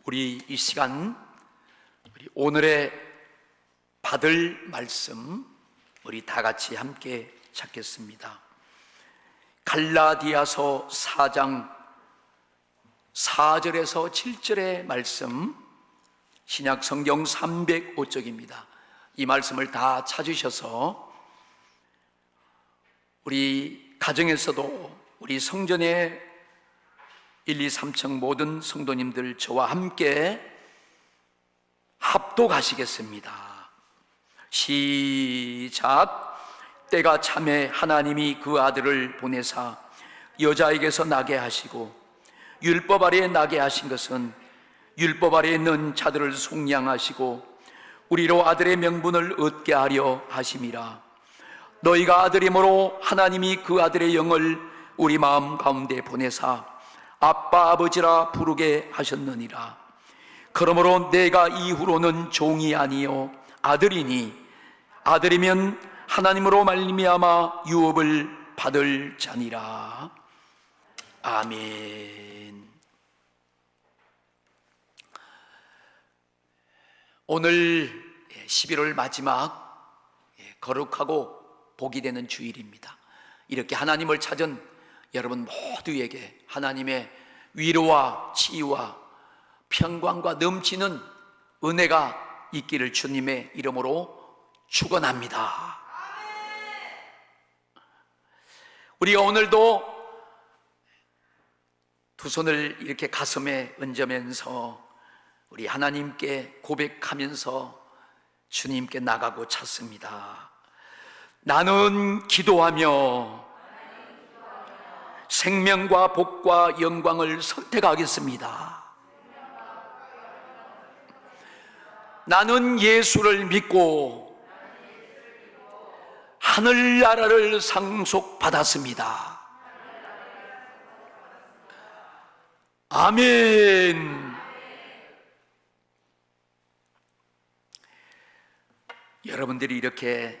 우리 이 시간 오늘의 받을 말씀 우리 다 같이 함께 찾겠습니다. 갈라디아서 4장 4절에서 7절의 말씀, 신약 성경 305쪽입니다. 이 말씀을 다 찾으셔서 우리 가정에서도 우리 성전의 1, 2, 3층 모든 성도님들 저와 함께 합독하시겠습니다. 시작. 때가 참에 하나님이 그 아들을 보내사 여자에게서 나게 하시고 율법 아래에 나게 하신 것은 율법 아래에 있는 자들을 속량하시고 우리로 아들의 명분을 얻게 하려 하심이라. 너희가 아들이므로 하나님이 그 아들의 영을 우리 마음 가운데 보내사 아빠 아버지라 부르게 하셨느니라. 그러므로 내가 이후로는 종이 아니요 아들이니 아들이면 하나님으로 말미암아 유업을 받을 자니라. 아멘. 오늘 11월 마지막 거룩하고 복이 되는 주일입니다. 이렇게 하나님을 찾은 여러분 모두에게 하나님의 위로와 치유와 평강과 넘치는 은혜가 있기를 주님의 이름으로 축원합니다. 우리가 오늘도 두 손을 이렇게 가슴에 얹으면서 우리 하나님께 고백하면서 주님께 나가고 찾습니다. 나는 기도하며 생명과 복과 영광을 선택하겠습니다. 나는 예수를 믿고 하늘나라를 상속받았습니다. 아멘. 여러분들이 이렇게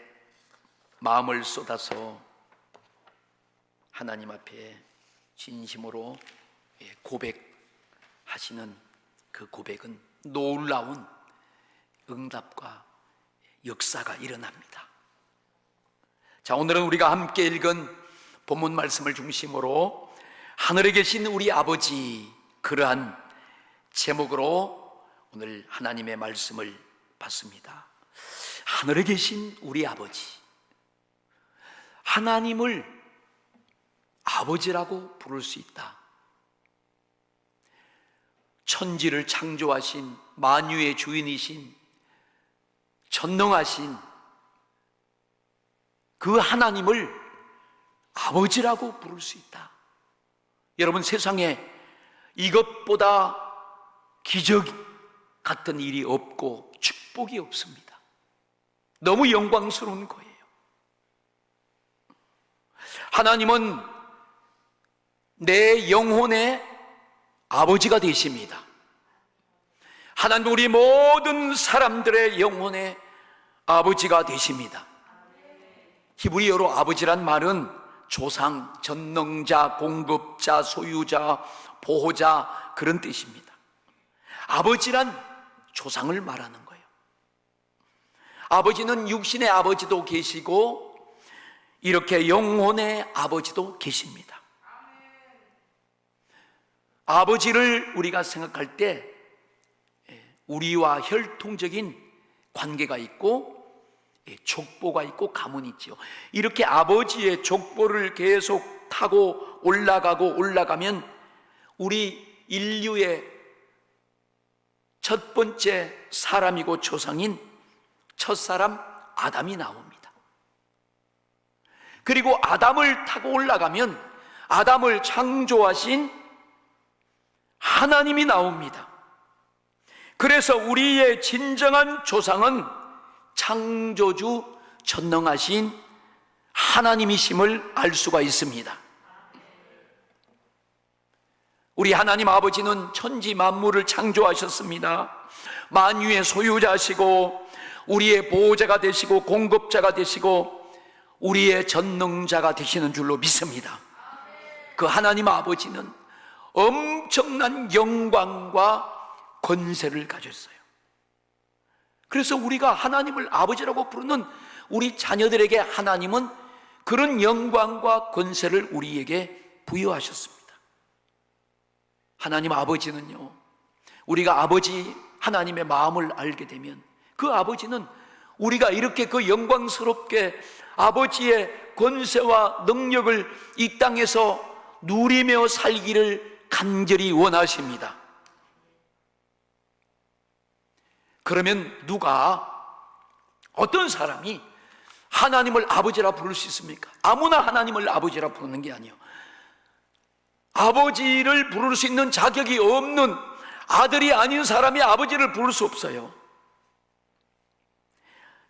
마음을 쏟아서 하나님 앞에 진심으로 고백하시는 그 고백은 놀라운 응답과 역사가 일어납니다. 자, 오늘은 우리가 함께 읽은 본문 말씀을 중심으로 하늘에 계신 우리 아버지, 그러한 제목으로 오늘 하나님의 말씀을 받습니다. 하늘에 계신 우리 아버지, 하나님을 아버지라고 부를 수 있다. 천지를 창조하신 만유의 주인이신 전능하신 그 하나님을 아버지라고 부를 수 있다. 여러분, 세상에 이것보다 기적 같은 일이 없고 축복이 없습니다. 너무 영광스러운 거예요. 하나님은 내 영혼의 아버지가 되십니다. 하나님 우리 모든 사람들의 영혼의 아버지가 되십니다. 히브리어로 아버지란 말은 조상, 전능자, 공급자, 소유자, 보호자 그런 뜻입니다. 아버지란 조상을 말하는 거예요. 아버지는 육신의 아버지도 계시고 이렇게 영혼의 아버지도 계십니다. 아버지를 우리가 생각할 때 우리와 혈통적인 관계가 있고 족보가 있고 가문이 있지요. 이렇게 아버지의 족보를 계속 타고 올라가면 우리 인류의 첫 번째 사람이고 조상인 첫사람 아담이 나옵니다. 그리고 아담을 타고 올라가면 아담을 창조하신 하나님이 나옵니다. 그래서 우리의 진정한 조상은 창조주 전능하신 하나님이심을 알 수가 있습니다. 우리 하나님 아버지는 천지 만물을 창조하셨습니다. 만유의 소유자시고 우리의 보호자가 되시고 공급자가 되시고 우리의 전능자가 되시는 줄로 믿습니다. 그 하나님 아버지는 엄청난 영광과 권세를 가졌어요. 그래서 우리가 하나님을 아버지라고 부르는 우리 자녀들에게 하나님은 그런 영광과 권세를 우리에게 부여하셨습니다. 하나님 아버지는요, 우리가 아버지 하나님의 마음을 알게 되면 그 아버지는 우리가 이렇게 그 영광스럽게 아버지의 권세와 능력을 이 땅에서 누리며 살기를 간절히 원하십니다. 그러면 어떤 사람이 하나님을 아버지라 부를 수 있습니까? 아무나 하나님을 아버지라 부르는 게 아니에요. 아버지를 부를 수 있는 자격이 없는 아들이 아닌 사람이 아버지를 부를 수 없어요.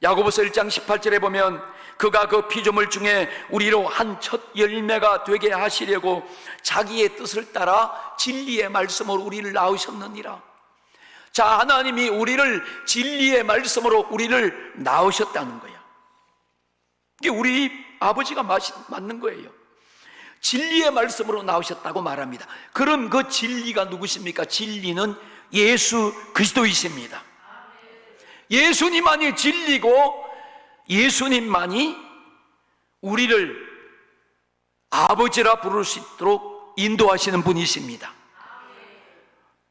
야고보서 1장 18절에 보면 그가 그 피조물 중에 우리로 한 첫 열매가 되게 하시려고 자기의 뜻을 따라 진리의 말씀으로 우리를 낳으셨느니라. 자, 하나님이 우리를 진리의 말씀으로 우리를 낳으셨다는 거야. 이게 우리 아버지가 맞는 거예요. 진리의 말씀으로 낳으셨다고 말합니다. 그럼 그 진리가 누구십니까? 진리는 예수 그리스도이십니다. 예수님만이 진리고 예수님만이 우리를 아버지라 부를 수 있도록 인도하시는 분이십니다.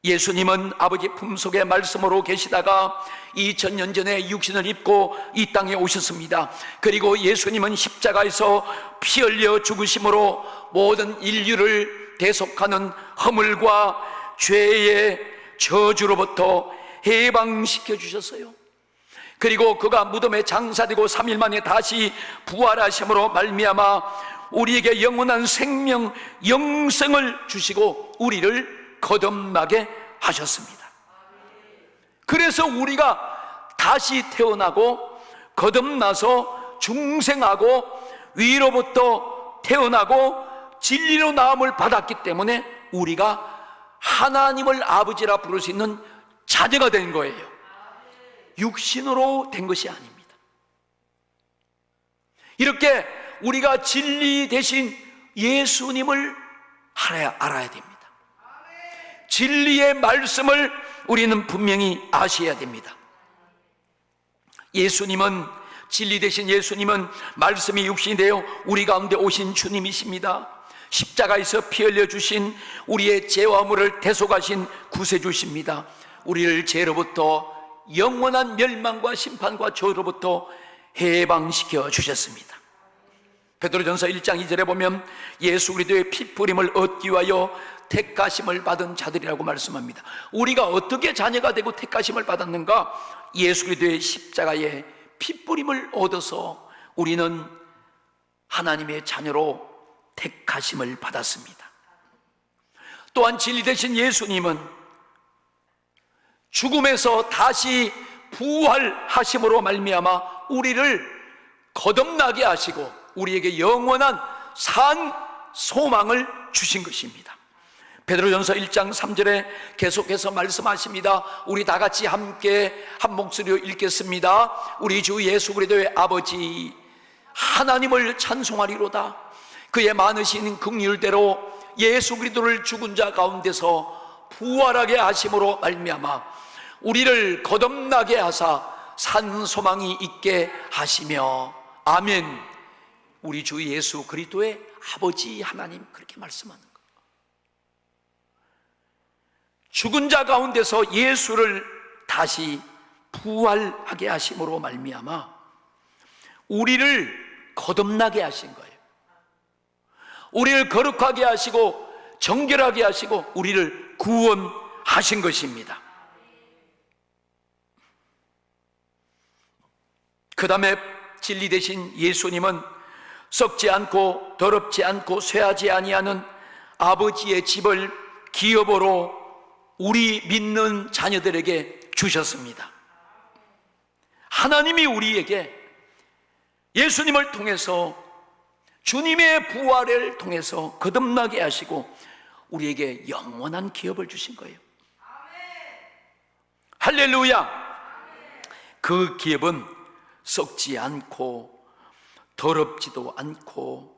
예수님은 아버지 품속의 말씀으로 계시다가 2000년 전에 육신을 입고 이 땅에 오셨습니다. 그리고 예수님은 십자가에서 피 흘려 죽으심으로 모든 인류를 대속하는 허물과 죄의 저주로부터 해방시켜 주셨어요. 그리고 그가 무덤에 장사되고 3일 만에 다시 부활하심으로 말미암아 우리에게 영원한 생명, 영생을 주시고 우리를 거듭나게 하셨습니다. 그래서 우리가 다시 태어나고 거듭나서 중생하고 위로부터 태어나고 진리로 나음을 받았기 때문에 우리가 하나님을 아버지라 부를 수 있는 자녀가 된 거예요. 육신으로 된 것이 아닙니다. 이렇게 우리가 진리 대신 예수님을 알아야 됩니다. 진리의 말씀을 우리는 분명히 아셔야 됩니다. 예수님은, 진리 대신 예수님은 말씀이 육신이 되어 우리 가운데 오신 주님이십니다. 십자가에서 피 흘려 주신 우리의 죄와 허물을 대속하신 구세주십니다. 우리를 죄로부터 영원한 멸망과 심판과 저주로부터 해방시켜 주셨습니다. 베드로전서 1장 2절에 보면 예수 그리스도의 피뿌림을 얻기 위하여 택하심을 받은 자들이라고 말씀합니다. 우리가 어떻게 자녀가 되고 택하심을 받았는가? 예수 그리스도의 십자가의 피뿌림을 얻어서 우리는 하나님의 자녀로 택하심을 받았습니다. 또한 진리 되신 예수님은 죽음에서 다시 부활하심으로 말미암아 우리를 거듭나게 하시고 우리에게 영원한 산 소망을 주신 것입니다. 베드로전서 1장 3절에 계속해서 말씀하십니다. 우리 다 같이 함께 한 목소리로 읽겠습니다. 우리 주 예수 그리스도의 아버지 하나님을 찬송하리로다. 그의 많으신 긍휼대로 예수 그리스도를 죽은 자 가운데서 부활하게 하심으로 말미암아 우리를 거듭나게 하사 산 소망이 있게 하시며 아멘. 우리 주 예수 그리스도의 아버지 하나님, 그렇게 말씀하는 거예요. 죽은 자 가운데서 예수를 다시 부활하게 하심으로 말미암아 우리를 거듭나게 하신 거예요. 우리를 거룩하게 하시고 정결하게 하시고 우리를 구원하신 것입니다. 그 다음에 진리 되신 예수님은 썩지 않고 더럽지 않고 쇠하지 아니하는 아버지의 집을 기업으로 우리 믿는 자녀들에게 주셨습니다. 하나님이 우리에게 예수님을 통해서 주님의 부활을 통해서 거듭나게 하시고 우리에게 영원한 기업을 주신 거예요. 할렐루야. 그 기업은 썩지 않고 더럽지도 않고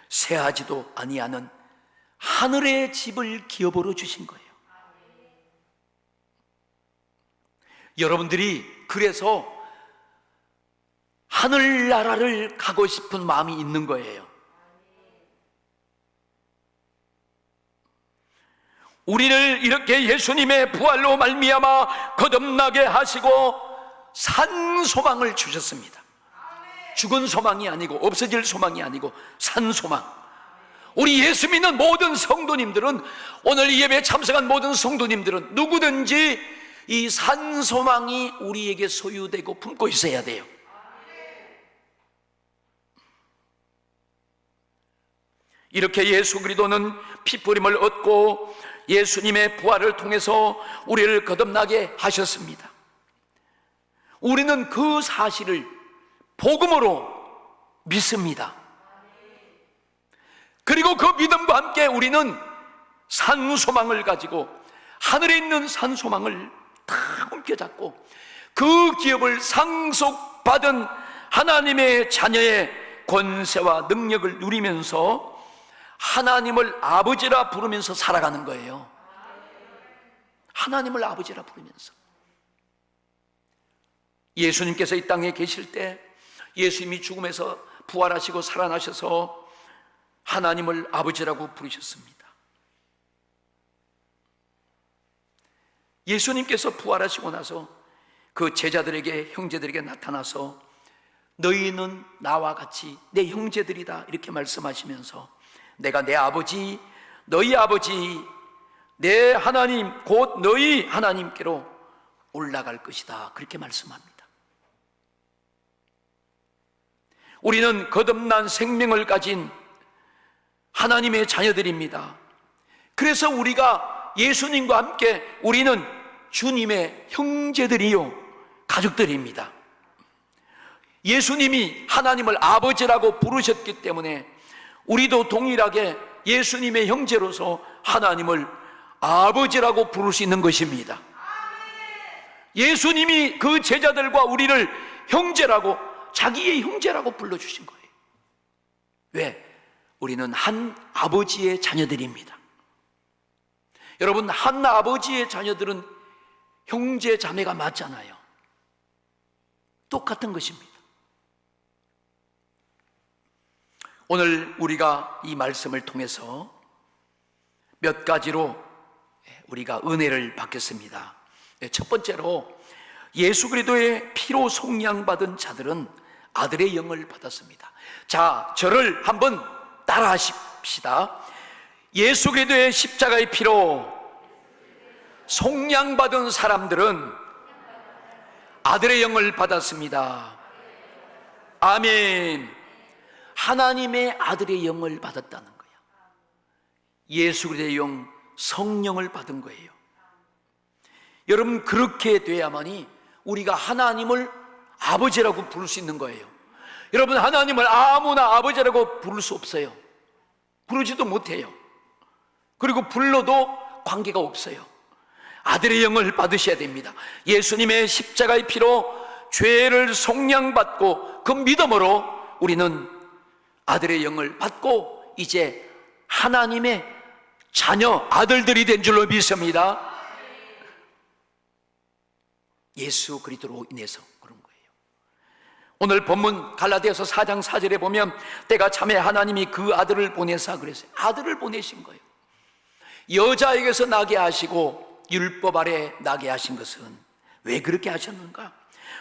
쇠하지도 아니하는 하늘의 집을 기업으로 주신 거예요. 여러분들이 그래서 하늘나라를 가고 싶은 마음이 있는 거예요. 우리를 이렇게 예수님의 부활로 말미암아 거듭나게 하시고 산 소망을 주셨습니다. 죽은 소망이 아니고, 없어질 소망이 아니고 산 소망. 우리 예수 믿는 모든 성도님들은, 오늘 이 예배에 참석한 모든 성도님들은 누구든지 이 산 소망이 우리에게 소유되고 품고 있어야 돼요. 이렇게 예수 그리스도는 피부림을 얻고 예수님의 부활을 통해서 우리를 거듭나게 하셨습니다. 우리는 그 사실을 복음으로 믿습니다. 그리고 그 믿음과 함께 우리는 산소망을 가지고 하늘에 있는 산소망을 다 옮겨잡고 그 기업을 상속받은 하나님의 자녀의 권세와 능력을 누리면서 하나님을 아버지라 부르면서 살아가는 거예요. 하나님을 아버지라 부르면서. 예수님께서 이 땅에 계실 때 예수님이 죽음에서 부활하시고 살아나셔서 하나님을 아버지라고 부르셨습니다. 예수님께서 부활하시고 나서 그 제자들에게, 형제들에게 나타나서 너희는 나와 같이 내 형제들이다 이렇게 말씀하시면서 내가 내 아버지, 너희 아버지, 내 하나님 곧 너희 하나님께로 올라갈 것이다 그렇게 말씀합니다. 우리는 거듭난 생명을 가진 하나님의 자녀들입니다. 그래서 우리가 예수님과 함께 우리는 주님의 형제들이요 가족들입니다. 예수님이 하나님을 아버지라고 부르셨기 때문에 우리도 동일하게 예수님의 형제로서 하나님을 아버지라고 부를 수 있는 것입니다. 예수님이 그 제자들과 우리를 형제라고, 자기의 형제라고 불러주신 거예요. 왜? 우리는 한 아버지의 자녀들입니다. 여러분, 한 아버지의 자녀들은 형제 자매가 맞잖아요. 똑같은 것입니다. 오늘 우리가 이 말씀을 통해서 몇 가지로 우리가 은혜를 받겠습니다. 첫 번째로, 예수 그리스도의 피로 속량받은 자들은 아들의 영을 받았습니다. 자, 저를 한번 따라 하십시다. 예수 그리스도의 십자가의 피로 속량받은 사람들은 아들의 영을 받았습니다. 아멘. 하나님의 아들의 영을 받았다는 거예요. 예수 그리스도의 영, 성령을 받은 거예요. 여러분, 그렇게 돼야만이 우리가 하나님을 아버지라고 부를 수 있는 거예요. 여러분, 하나님을 아무나 아버지라고 부를 수 없어요. 부르지도 못해요. 그리고 불러도 관계가 없어요. 아들의 영을 받으셔야 됩니다. 예수님의 십자가의 피로 죄를 속량받고 그 믿음으로 우리는 아들의 영을 받고 이제 하나님의 자녀, 아들들이 된 줄로 믿습니다. 예수 그리스도로 인해서 그런 거예요. 오늘 본문 갈라디아서 4장 4절에 보면 때가 참에 하나님이 그 아들을 보내사 그랬어요. 아들을 보내신 거예요. 여자에게서 나게 하시고 율법 아래 나게 하신 것은 왜 그렇게 하셨는가?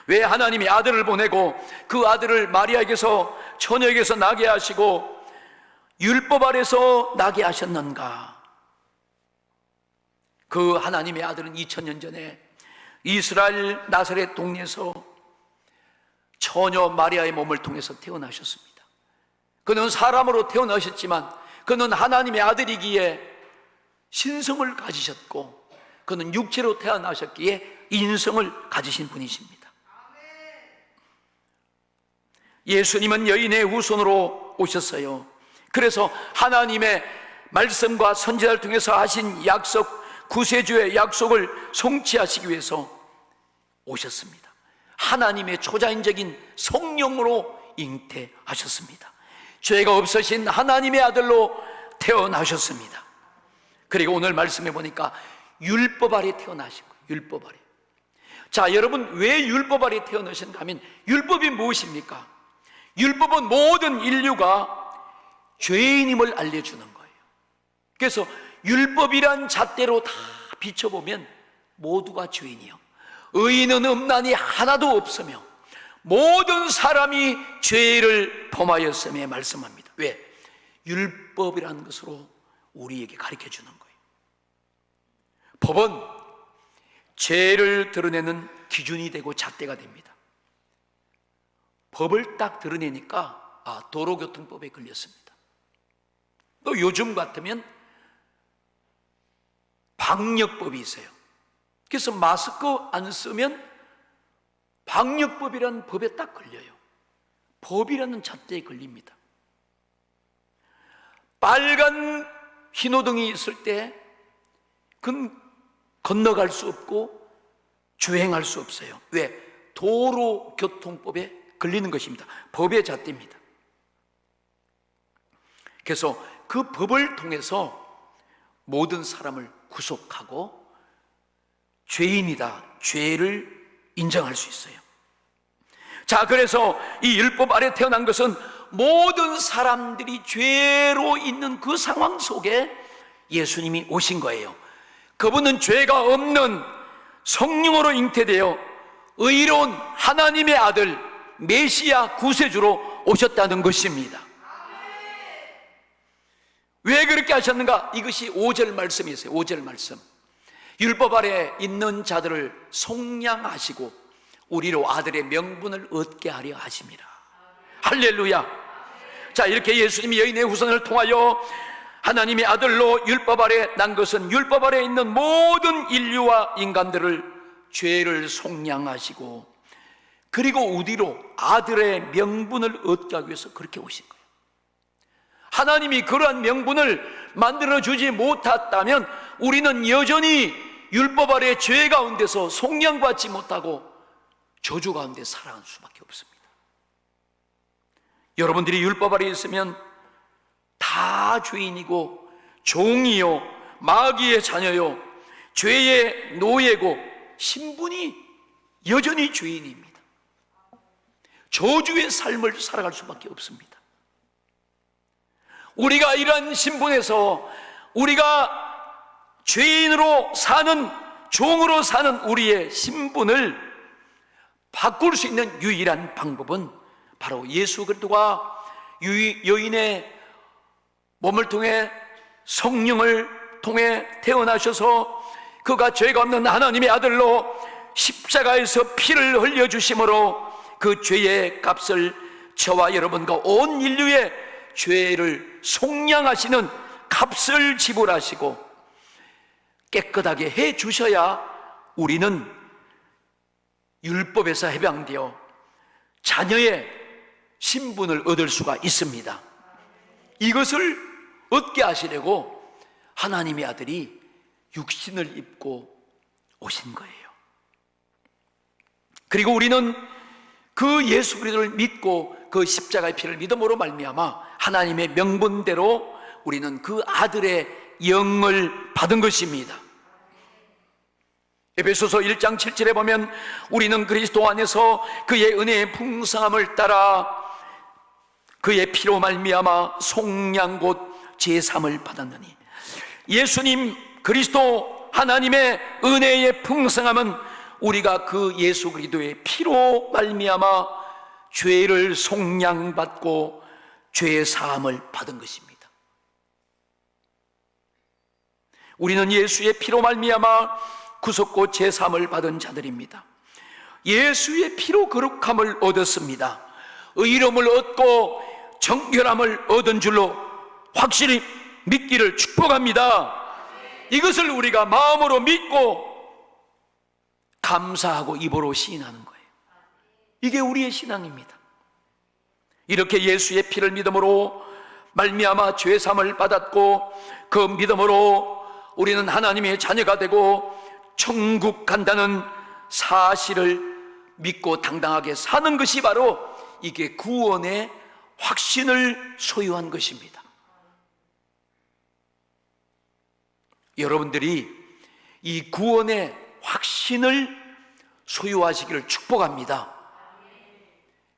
왜 하나님이 아들을 보내고 그 아들을 마리아에게서, 처녀에게서 나게 하시고 율법 아래서 나게 하셨는가? 그 하나님의 아들은 2000년 전에 이스라엘 나사렛 동네에서 처녀 마리아의 몸을 통해서 태어나셨습니다. 그는 사람으로 태어나셨지만 그는 하나님의 아들이기에 신성을 가지셨고 그는 육체로 태어나셨기에 인성을 가지신 분이십니다. 예수님은 여인의 후손으로 오셨어요. 그래서 하나님의 말씀과 선지자를 통해서 하신 약속, 구세주의 약속을 성취하시기 위해서 오셨습니다. 하나님의 초자연적인 성령으로 잉태하셨습니다. 죄가 없으신 하나님의 아들로 태어나셨습니다. 그리고 오늘 말씀해 보니까 율법 아래 태어나신 거예요. 율법 아래. 자, 여러분, 왜 율법 아래 태어나셨는가 하면, 율법이 무엇입니까? 율법은 모든 인류가 죄인임을 알려주는 거예요. 그래서 율법이란 잣대로 다 비춰보면 모두가 죄인이요, 의인은 없나니 하나도 없으며 모든 사람이 죄를 범하였음에 말씀합니다. 왜? 율법이라는 것으로 우리에게 가르쳐주는 거예요. 법은 죄를 드러내는 기준이 되고 잣대가 됩니다. 법을 딱 드러내니까 도로교통법에 걸렸습니다. 또 요즘 같으면 방역법이 있어요. 그래서 마스크 안 쓰면 방역법이라는 법에 딱 걸려요. 법이라는 잣대에 걸립니다. 빨간 신호등이 있을 때 그건 건너갈 수 없고 주행할 수 없어요. 왜? 도로교통법에 걸리는 것입니다. 법의 잣대입니다. 그래서 그 법을 통해서 모든 사람을 구속하고 죄인이다, 죄를 인정할 수 있어요. 자, 그래서 이 율법 아래 태어난 것은 모든 사람들이 죄로 있는 그 상황 속에 예수님이 오신 거예요. 그분은 죄가 없는 성령으로 잉태되어 의로운 하나님의 아들 메시아 구세주로 오셨다는 것입니다. 왜 그렇게 하셨는가? 이것이 5절 말씀이었어요. 5절 말씀. 율법 아래 있는 자들을 속량하시고 우리로 아들의 명분을 얻게 하려 하심이라. 할렐루야. 자, 이렇게 예수님이 여인의 후손을 통하여 하나님의 아들로 율법 아래 난 것은 율법 아래 있는 모든 인류와 인간들을 죄를 속량하시고 그리고 우리로 아들의 명분을 얻기 위해서 그렇게 오신 거예요. 하나님이 그러한 명분을 만들어주지 못했다면 우리는 여전히 율법 아래 죄 가운데서 속량받지 못하고 저주 가운데 살아갈 수밖에 없습니다. 여러분들이 율법 아래 있으면 다 죄인이고 종이요 마귀의 자녀요 죄의 노예고 신분이 여전히 죄인입니다. 저주의 삶을 살아갈 수밖에 없습니다. 우리가 이러한 신분에서 우리가 죄인으로 사는, 종으로 사는 우리의 신분을 바꿀 수 있는 유일한 방법은 바로 예수 그리스도가 여인의 몸을 통해 성령을 통해 태어나셔서 그가 죄가 없는 하나님의 아들로 십자가에서 피를 흘려주심으로 그 죄의 값을 저와 여러분과 온 인류의 죄를 속량하시는 값을 지불하시고 깨끗하게 해 주셔야 우리는 율법에서 해방되어 자녀의 신분을 얻을 수가 있습니다. 이것을 얻게 하시려고 하나님의 아들이 육신을 입고 오신 거예요. 그리고 우리는 그 예수 그리스도를 믿고 그 십자가의 피를 믿음으로 말미암아 하나님의 명분대로 우리는 그 아들의 영을 받은 것입니다. 에베소서 1장 7절에 보면 우리는 그리스도 안에서 그의 은혜의 풍성함을 따라 그의 피로 말미암아 속량 곧 제삼을 받았느니, 예수님 그리스도 하나님의 은혜의 풍성함은 우리가 그 예수 그리스도의 피로 말미암아 죄를 속량받고 죄의 사함을 받은 것입니다. 우리는 예수의 피로 말미암아 구속고 제사함을 받은 자들입니다. 예수의 피로 거룩함을 얻었습니다. 의로움을 얻고 정결함을 얻은 줄로 확실히 믿기를 축복합니다. 이것을 우리가 마음으로 믿고 감사하고 입으로 시인하는 거예요. 이게 우리의 신앙입니다. 이렇게 예수의 피를 믿음으로 말미암아 죄사함을 받았고 그 믿음으로 우리는 하나님의 자녀가 되고 천국 간다는 사실을 믿고 당당하게 사는 것이 바로 이게 구원의 확신을 소유한 것입니다. 여러분들이 이 구원의 확신을 소유하시기를 축복합니다.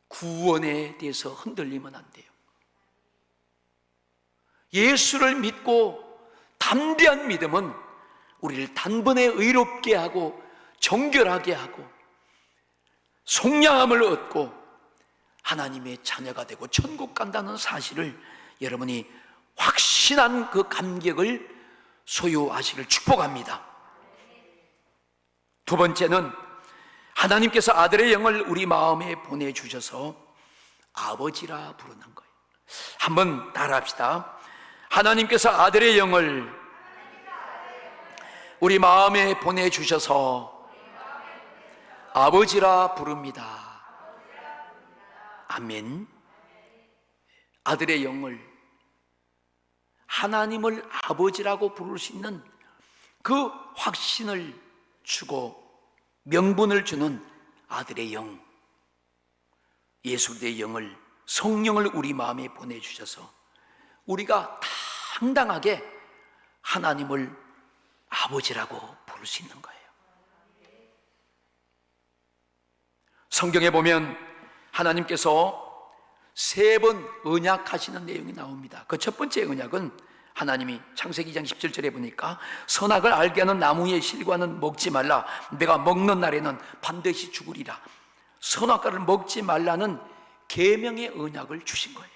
구원에 대해서 흔들리면 안 돼요. 예수를 믿고 담대한 믿음은 우리를 단번에 의롭게 하고 정결하게 하고 속량함을 얻고 하나님의 자녀가 되고 천국 간다는 사실을 여러분이 확신한 그 감격을 소유하시기를 축복합니다. 두 번째는 하나님께서 아들의 영을 우리 마음에 보내주셔서 아버지라 부르는 거예요. 한번 따라합시다. 하나님께서 아들의 영을 우리 마음에 보내주셔서 아버지라 부릅니다. 아멘. 아들의 영을, 하나님을 아버지라고 부를 수 있는 그 확신을 주고 명분을 주는 아들의 영, 예수의 영을, 성령을 우리 마음에 보내주셔서 우리가 당당하게 하나님을 아버지라고 부를 수 있는 거예요. 성경에 보면 하나님께서 3번 언약하시는 내용이 나옵니다. 그 첫 번째 언약은 하나님이 창세기 2장 17절에 보니까 선악을 알게 하는 나무의 실과는 먹지 말라. 내가 먹는 날에는 반드시 죽으리라. 선악과를 먹지 말라는 계명의 언약을 주신 거예요.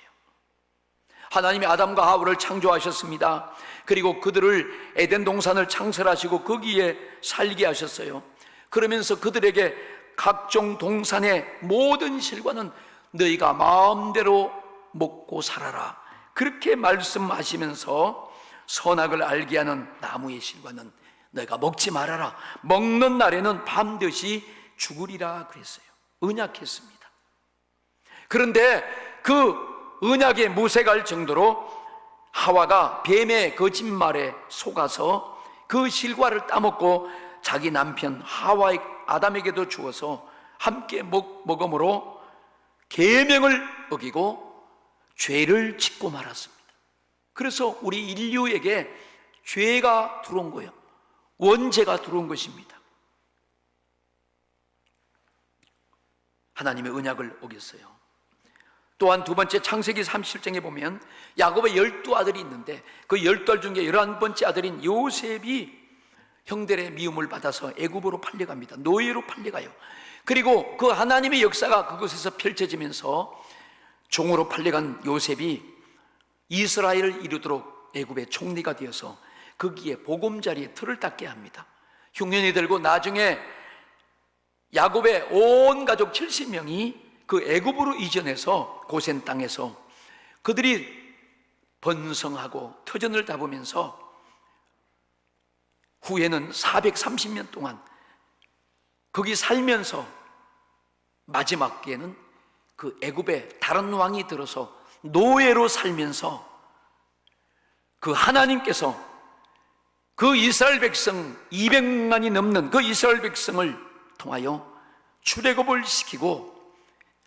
하나님이 아담과 하와를 창조하셨습니다. 그리고 그들을 에덴 동산을 창설하시고 거기에 살게 하셨어요. 그러면서 그들에게 각종 동산의 모든 실과는 너희가 마음대로 먹고 살아라, 그렇게 말씀하시면서 선악을 알게 하는 나무의 실과는 너희가 먹지 말아라. 먹는 날에는 반드시 죽으리라 그랬어요. 언약했습니다. 그런데 그 언약에 무색할 정도로 하와가 뱀의 거짓말에 속아서 그 실과를 따먹고 자기 남편 하와의 아담에게도 주어서 함께 먹음으로 계명을 어기고 죄를 짓고 말았습니다. 그래서 우리 인류에게 죄가 들어온 거예요. 원죄가 들어온 것입니다. 하나님의 언약을 어겼어요. 또한 두 번째 창세기 37장에 보면 야곱의 12아들이 있는데 그 12아들 중에 11번째 아들인 요셉이 형들의 미움을 받아서 애굽으로 팔려갑니다. 노예로 팔려가요. 그리고 그 하나님의 역사가 그곳에서 펼쳐지면서 종으로 팔려간 요셉이 이스라엘을 이루도록 애굽의 총리가 되어서 거기에 보금자리에 틀을 닦게 합니다. 흉년이 들고 나중에 야곱의 온 가족 70명이 그 애굽으로 이전해서 고센 땅에서 그들이 번성하고 터전을 잡으면서 후에는 430년 동안 거기 살면서 마지막에는 그 애굽에 다른 왕이 들어서 노예로 살면서 그 하나님께서 그 이스라엘 백성 200만이 넘는 그 이스라엘 백성을 통하여 출애굽을 시키고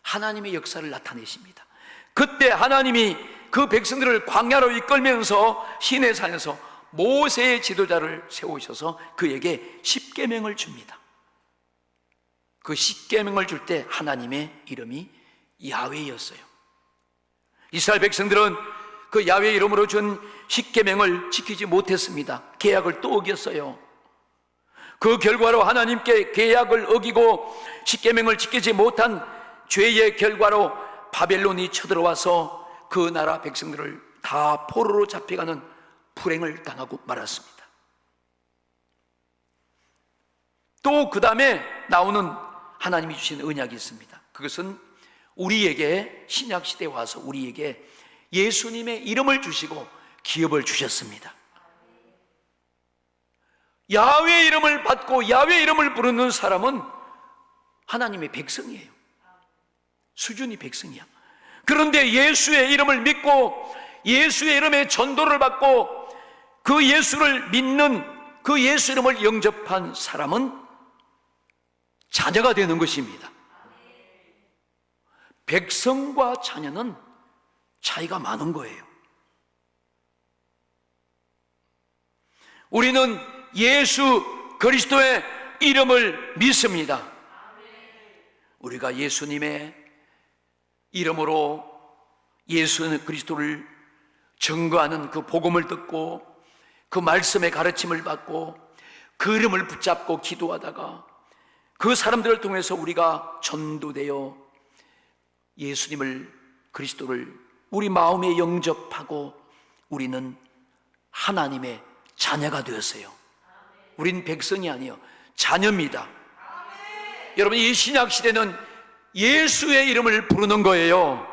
하나님의 역사를 나타내십니다. 그때 하나님이 그 백성들을 광야로 이끌면서 시내산에서 모세의 지도자를 세우셔서 그에게 십계명을 줍니다. 그 십계명을 줄 때 하나님의 이름이 야훼였어요. 이스라엘 백성들은 그 야훼 이름으로 준 십계명을 지키지 못했습니다. 계약을 또 어겼어요. 그 결과로 하나님께 계약을 어기고 십계명을 지키지 못한 죄의 결과로 바벨론이 쳐들어와서 그 나라 백성들을 다 포로로 잡혀가는 불행을 당하고 말았습니다. 또 그 다음에 나오는 하나님이 주신 언약이 있습니다. 그것은 우리에게 신약시대에 와서 우리에게 예수님의 이름을 주시고 기업을 주셨습니다. 야훼 이름을 받고 야훼 이름을 부르는 사람은 하나님의 백성이에요. 수준이 백성이야. 그런데 예수의 이름을 믿고 예수의 이름의 전도를 받고 그 예수를 믿는 그 예수 이름을 영접한 사람은 자녀가 되는 것입니다. 백성과 자녀는 차이가 많은 거예요. 우리는 예수 그리스도의 이름을 믿습니다. 우리가 예수님의 이름으로 예수 그리스도를 증거하는 그 복음을 듣고 그 말씀의 가르침을 받고 그 이름을 붙잡고 기도하다가 그 사람들을 통해서 우리가 전도되어 예수님을, 그리스도를 우리 마음에 영접하고 우리는 하나님의 자녀가 되었어요. 우린 백성이 아니에요. 자녀입니다. 여러분, 이 신약 시대는 예수의 이름을 부르는 거예요.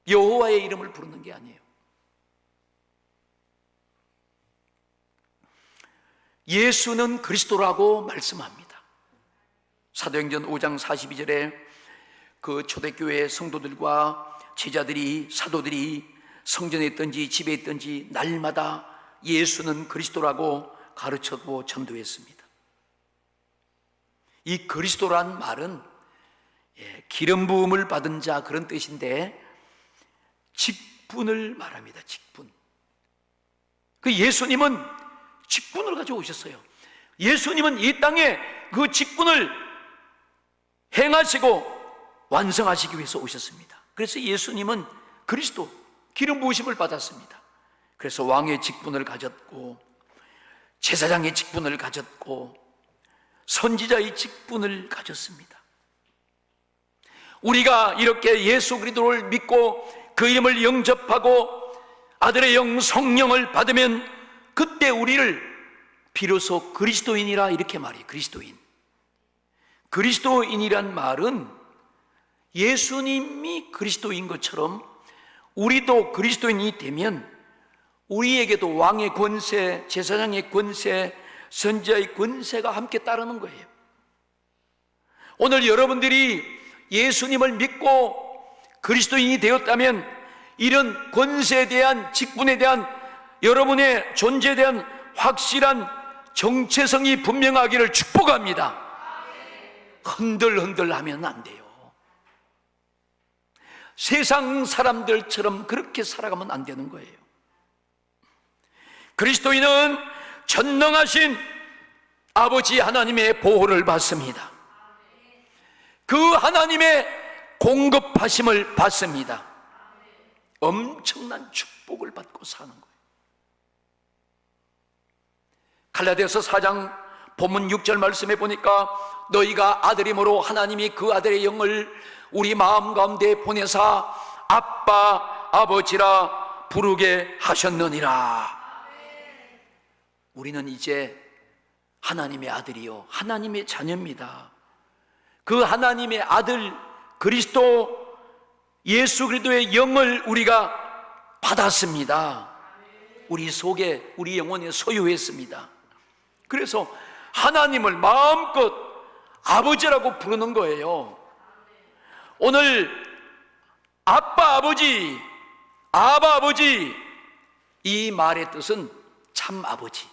여호와의 이름을 부르는 게 아니에요. 예수는 그리스도라고 말씀합니다. 사도행전 5장 42절에 그 초대교회 성도들과 제자들이, 사도들이 성전에 있든지 집에 있든지 날마다 예수는 그리스도라고 가르쳤고 전도했습니다. 이 그리스도란 말은 기름 부음을 받은 자, 그런 뜻인데 직분을 말합니다. 직분. 그 예수님은 직분을 가지고 오셨어요. 예수님은 이 땅에 그 직분을 행하시고 완성하시기 위해서 오셨습니다. 그래서 예수님은 그리스도, 기름 부으심을 받았습니다. 그래서 왕의 직분을 가졌고 제사장의 직분을 가졌고 선지자의 직분을 가졌습니다. 우리가 이렇게 예수 그리스도를 믿고 그 이름을 영접하고 아들의 영 성령을 받으면 그때 우리를 비로소 그리스도인이라 이렇게 말해요. 그리스도인. 그리스도인이란 말은 예수님이 그리스도인 것처럼 우리도 그리스도인이 되면 우리에게도 왕의 권세, 제사장의 권세, 선지자의 권세가 함께 따르는 거예요. 오늘 여러분들이 예수님을 믿고 그리스도인이 되었다면 이런 권세에 대한, 직분에 대한 여러분의 존재에 대한 확실한 정체성이 분명하기를 축복합니다. 흔들흔들하면 안 돼요. 세상 사람들처럼 그렇게 살아가면 안 되는 거예요. 그리스도인은 전능하신 아버지 하나님의 보호를 받습니다. 그 하나님의 공급하심을 받습니다. 엄청난 축복을 받고 사는 거예요. 갈라디아서 4장 본문 6절 말씀에 보니까 너희가 아들이므로 하나님이 그 아들의 영을 우리 마음 가운데 보내사 아빠 아버지라 부르게 하셨느니라. 우리는 이제 하나님의 아들이요 하나님의 자녀입니다. 그 하나님의 아들 그리스도 예수 그리스도의 영을 우리가 받았습니다. 우리 속에, 우리 영혼에 소유했습니다. 그래서 하나님을 마음껏 아버지라고 부르는 거예요. 오늘 아빠 아버지, 아바 아버지, 이 말의 뜻은 참 아버지.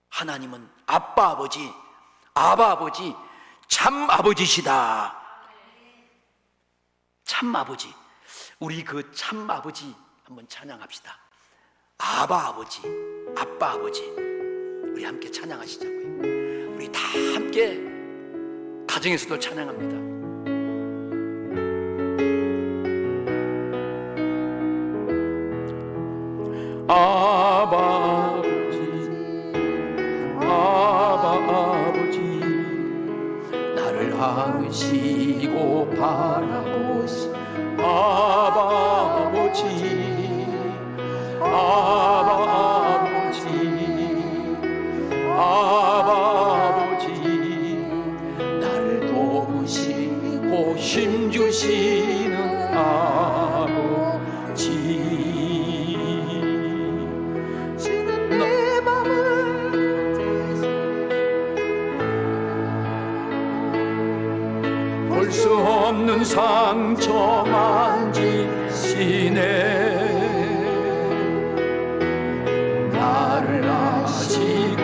하나님은 아빠 아버지, 아바 아버지, 참 아버지시다. 참 아버지. 우리 그 참 아버지 한번 찬양합시다. 아바 아버지, 아빠 아버지, 우리 함께 찬양하시자고요. 우리 다 함께 가정에서도 찬양합니다. 아바 아버지, 아바 아버지, 나를 안으시고 바라보시. 아바 아버지, 아바 아버지, 아바 아버지, 나를 도우시고 힘주시는 아버지. 볼 수 없는 상처 만지시네. 나를 아시고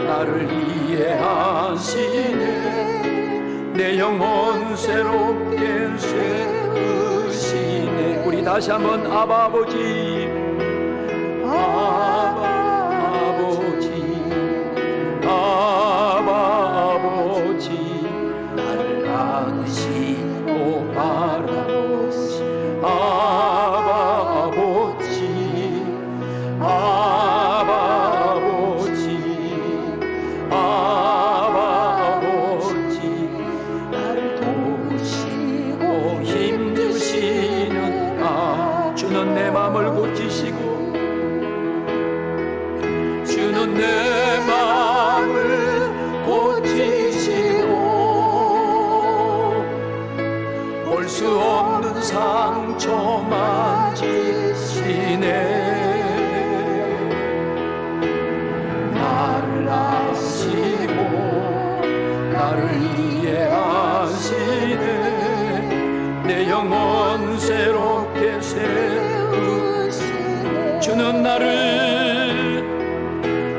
나를 이해하시네. 내 영혼 새롭게 세우시네. 우리 다시 한번 아바 아버지, 아바 아버지, 아바 아버지,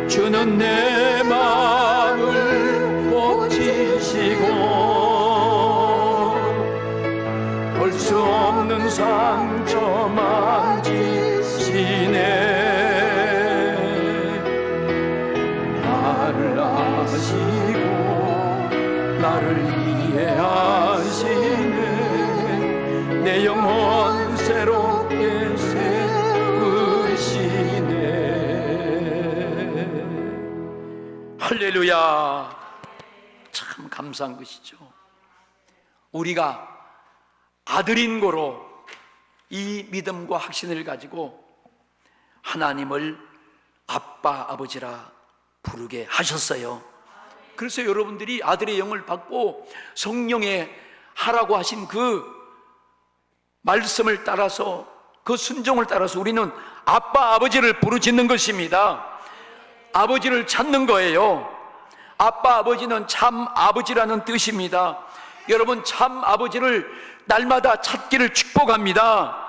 주는 내 마음을 고치시고 볼 수 없는 상처 만지시네. 나를 아시고 나를 이해하시네. 내 영혼 새롭게 세우시네. 할렐루야. 참 감사한 것이죠. 우리가 아들인 고로 이 믿음과 확신을 가지고 하나님을 아빠, 아버지라 부르게 하셨어요. 그래서 여러분들이 아들의 영을 받고 성령의 하라고 하신 그 말씀을 따라서, 그 순종을 따라서 우리는 아빠, 아버지를 부르짖는 것입니다. 아버지를 찾는 거예요. 아빠, 아버지는 참 아버지라는 뜻입니다. 여러분, 참 아버지를 날마다 찾기를 축복합니다.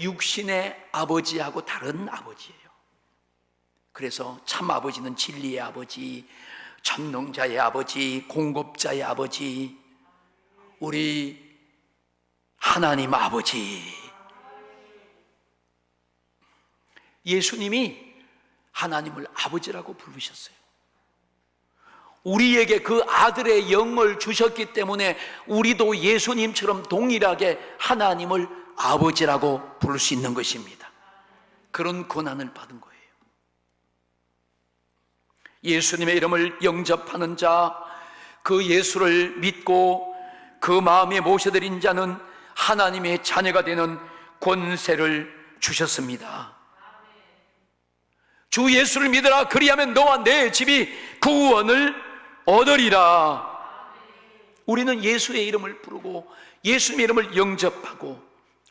육신의 아버지하고 다른 아버지예요. 그래서 참 아버지는 진리의 아버지, 전능자의 아버지, 공급자의 아버지, 우리 하나님 아버지. 예수님이 하나님을 아버지라고 부르셨어요. 우리에게 그 아들의 영을 주셨기 때문에 우리도 예수님처럼 동일하게 하나님을 아버지라고 부를 수 있는 것입니다. 그런 권한을 받은 거예요. 예수님의 이름을 영접하는 자, 그 예수를 믿고 그 마음에 모셔드린 자는 하나님의 자녀가 되는 권세를 주셨습니다. 주 예수를 믿으라, 그리하면 너와 내 집이 구원을 얻으리라. 우리는 예수의 이름을 부르고 예수님의 이름을 영접하고,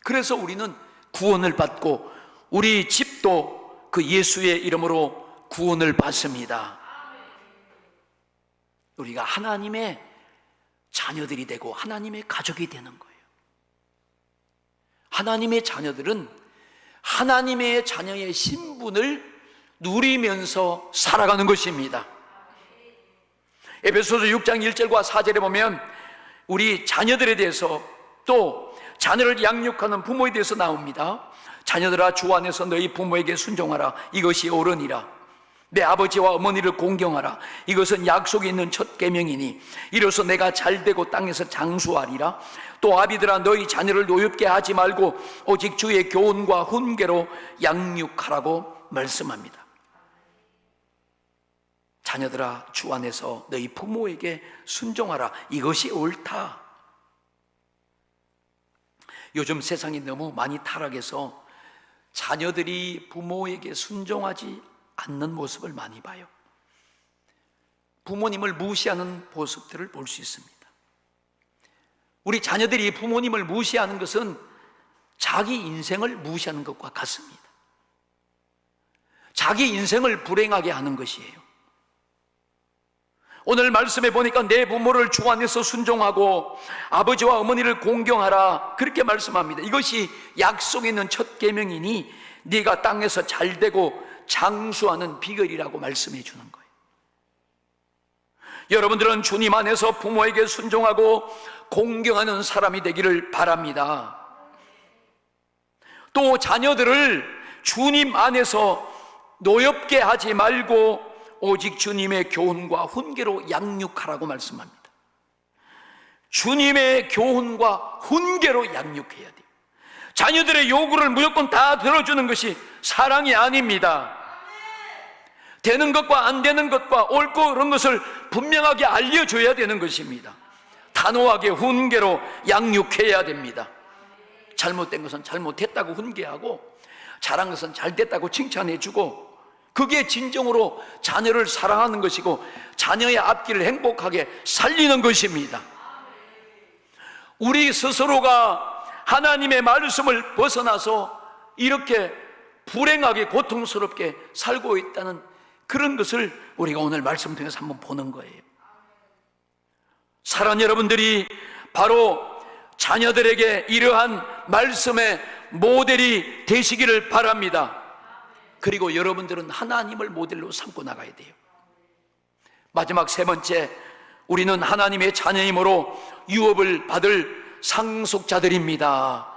그래서 우리는 구원을 받고 우리 집도 그 예수의 이름으로 구원을 받습니다. 우리가 하나님의 자녀들이 되고 하나님의 가족이 되는 거예요. 하나님의 자녀들은 하나님의 자녀의 신분을 누리면서 살아가는 것입니다. 에베소서 6장 1절과 4절에 보면 우리 자녀들에 대해서, 또 자녀를 양육하는 부모에 대해서 나옵니다. 자녀들아, 주 안에서 너희 부모에게 순종하라. 이것이 옳으니라. 내 아버지와 어머니를 공경하라. 이것은 약속이 있는 첫 계명이니 이로써 내가 잘되고 땅에서 장수하리라. 또 아비들아, 너희 자녀를 노엽게 하지 말고 오직 주의 교훈과 훈계로 양육하라고 말씀합니다. 자녀들아, 주 안에서 너희 부모에게 순종하라. 이것이 옳다. 요즘 세상이 너무 많이 타락해서 자녀들이 부모에게 순종하지 않는 모습을 많이 봐요. 부모님을 무시하는 모습들을 볼 수 있습니다. 우리 자녀들이 부모님을 무시하는 것은 자기 인생을 무시하는 것과 같습니다. 자기 인생을 불행하게 하는 것이에요. 오늘 말씀에 보니까 내 부모를 주 안에서 순종하고 아버지와 어머니를 공경하라, 그렇게 말씀합니다. 이것이 약속에 있는 첫 계명이니 네가 땅에서 잘되고 장수하는 비결이라고 말씀해 주는 거예요. 여러분들은 주님 안에서 부모에게 순종하고 공경하는 사람이 되기를 바랍니다. 또 자녀들을 주님 안에서 노엽게 하지 말고 오직 주님의 교훈과 훈계로 양육하라고 말씀합니다. 주님의 교훈과 훈계로 양육해야 돼요. 자녀들의 요구를 무조건 다 들어주는 것이 사랑이 아닙니다. 되는 것과 안 되는 것과 옳고 그런 것을 분명하게 알려줘야 되는 것입니다. 단호하게 훈계로 양육해야 됩니다. 잘못된 것은 잘못했다고 훈계하고, 잘한 것은 잘됐다고 칭찬해주고, 그게 진정으로 자녀를 사랑하는 것이고 자녀의 앞길을 행복하게 살리는 것입니다. 우리 스스로가 하나님의 말씀을 벗어나서 이렇게 불행하게 고통스럽게 살고 있다는 그런 것을 우리가 오늘 말씀 통해서 한번 보는 거예요. 사랑하는 여러분들이 바로 자녀들에게 이러한 말씀의 모델이 되시기를 바랍니다. 그리고 여러분들은 하나님을 모델로 삼고 나가야 돼요. 마지막 세 번째, 우리는 하나님의 자녀이므로 유업을 받을 상속자들입니다.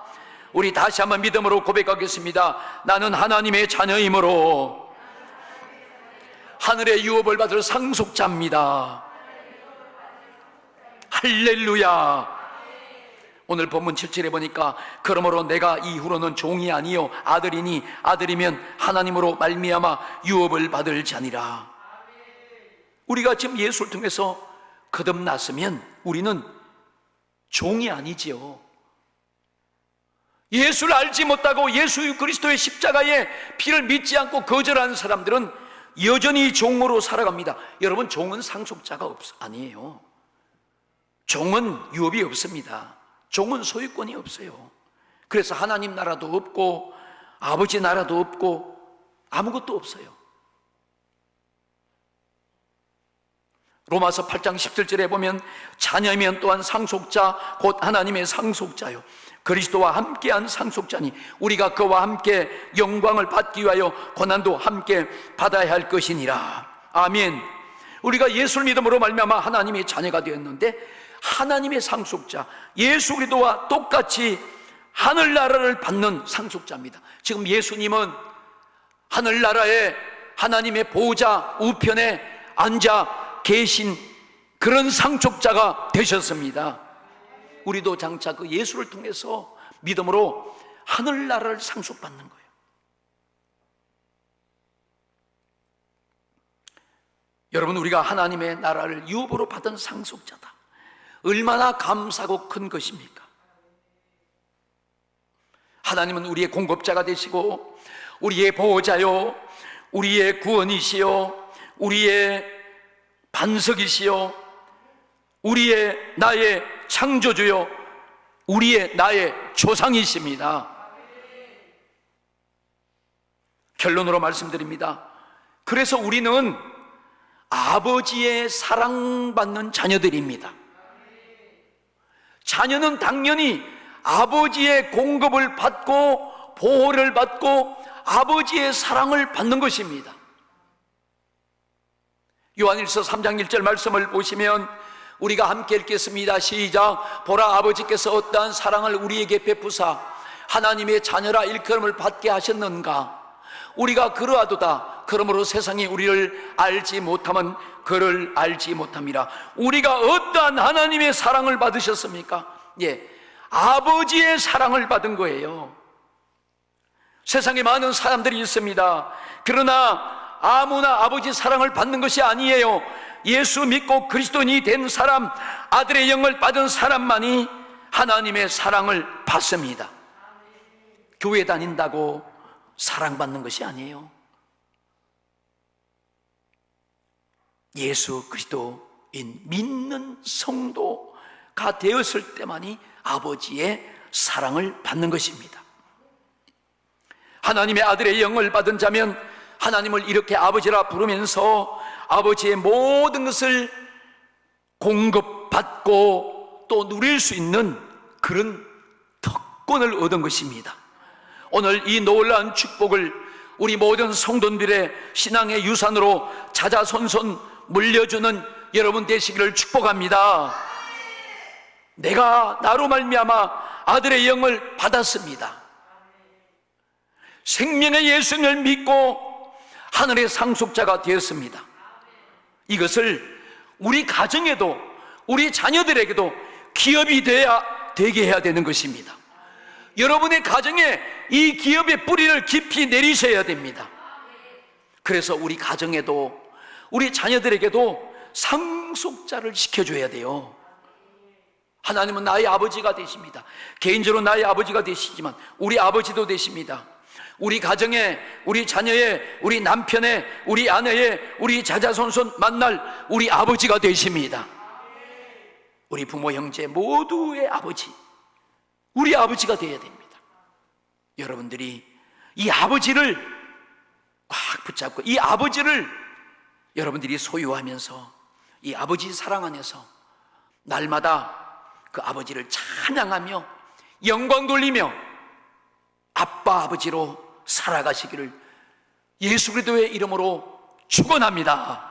우리 다시 한번 믿음으로 고백하겠습니다. 나는 하나님의 자녀이므로 하늘의 유업을 받을 상속자입니다. 할렐루야. 오늘 본문 7절에 보니까 그러므로 내가 이후로는 종이 아니요 아들이니 아들이면 하나님으로 말미암아 유업을 받을 자니라. 우리가 지금 예수를 통해서 거듭났으면 우리는 종이 아니지요. 예수를 알지 못하고 예수 그리스도의 십자가의 피를 믿지 않고 거절하는 사람들은 여전히 종으로 살아갑니다. 여러분, 종은 상속자가 아니에요. 종은 유업이 없습니다. 종은 소유권이 없어요. 그래서 하나님 나라도 없고 아버지 나라도 없고 아무것도 없어요. 로마서 8장 17절에 보면 자녀이면 또한 상속자 곧 하나님의 상속자요 그리스도와 함께한 상속자니 우리가 그와 함께 영광을 받기 위하여 고난도 함께 받아야 할 것이니라. 아멘. 우리가 예수를 믿음으로 말미암아 하나님의 자녀가 되었는데 하나님의 상속자 예수 그리스도와 똑같이 하늘나라를 받는 상속자입니다. 지금 예수님은 하늘나라에 하나님의 보호자 우편에 앉아 계신 그런 상속자가 되셨습니다. 우리도 장차 그 예수를 통해서 믿음으로 하늘나라를 상속받는 거예요. 여러분, 우리가 하나님의 나라를 유업으로 받은 상속자다. 얼마나 감사하고 큰 것입니까? 하나님은 우리의 공급자가 되시고 우리의 보호자요 우리의 구원이시요 우리의 반석이시요 우리의 나의 창조주요 우리의 나의 조상이십니다. 결론으로 말씀드립니다. 그래서 우리는 아버지의 사랑받는 자녀들입니다. 자녀는 당연히 아버지의 공급을 받고 보호를 받고 아버지의 사랑을 받는 것입니다. 요한일서 3장 1절 말씀을 보시면 우리가 함께 읽겠습니다. 시작. 보라, 아버지께서 어떠한 사랑을 우리에게 베푸사 하나님의 자녀라 일컬음을 받게 하셨는가. 우리가 그러하도다. 그러므로 세상이 우리를 알지 못하면 그를 알지 못함이라. 우리가 어떠한 하나님의 사랑을 받으셨습니까? 아버지의 사랑을 받은 거예요. 세상에 많은 사람들이 있습니다. 그러나 아무나 아버지 사랑을 받는 것이 아니에요. 예수 믿고 그리스도인이 된 사람, 아들의 영을 받은 사람만이 하나님의 사랑을 받습니다. 교회 다닌다고 사랑받는 것이 아니에요. 예수 그리스도인 믿는 성도가 되었을 때만이 아버지의 사랑을 받는 것입니다. 하나님의 아들의 영을 받은 자면 하나님을 이렇게 아버지라 부르면서 아버지의 모든 것을 공급받고 또 누릴 수 있는 그런 특권을 얻은 것입니다. 오늘 이 놀라운 축복을 우리 모든 성도들의 신앙의 유산으로 자자손손 물려주는 여러분 되시기를 축복합니다. 내가 나로 말미암아 아들의 영을 받았습니다. 생명의 예수님을 믿고 하늘의 상속자가 되었습니다. 이것을 우리 가정에도 우리 자녀들에게도 기업이 되게 해야 되는 것입니다. 여러분의 가정에 이 기업의 뿌리를 깊이 내리셔야 됩니다. 그래서 우리 가정에도 우리 자녀들에게도 상속자를 시켜줘야 돼요. 하나님은 나의 아버지가 되십니다. 개인적으로 나의 아버지가 되시지만 우리 아버지도 되십니다. 우리 가정에, 우리 자녀의, 우리 남편의, 우리 아내의, 우리 자자손손 만날 우리 아버지가 되십니다. 우리 부모, 형제 모두의 아버지, 우리 아버지가 되어야 됩니다. 여러분들이 이 아버지를 꽉 붙잡고 이 아버지를 여러분들이 소유하면서 이 아버지 사랑 안에서 날마다 그 아버지를 찬양하며 영광 돌리며 아빠 아버지로 살아가시기를 예수 그리스도의 이름으로 축원합니다.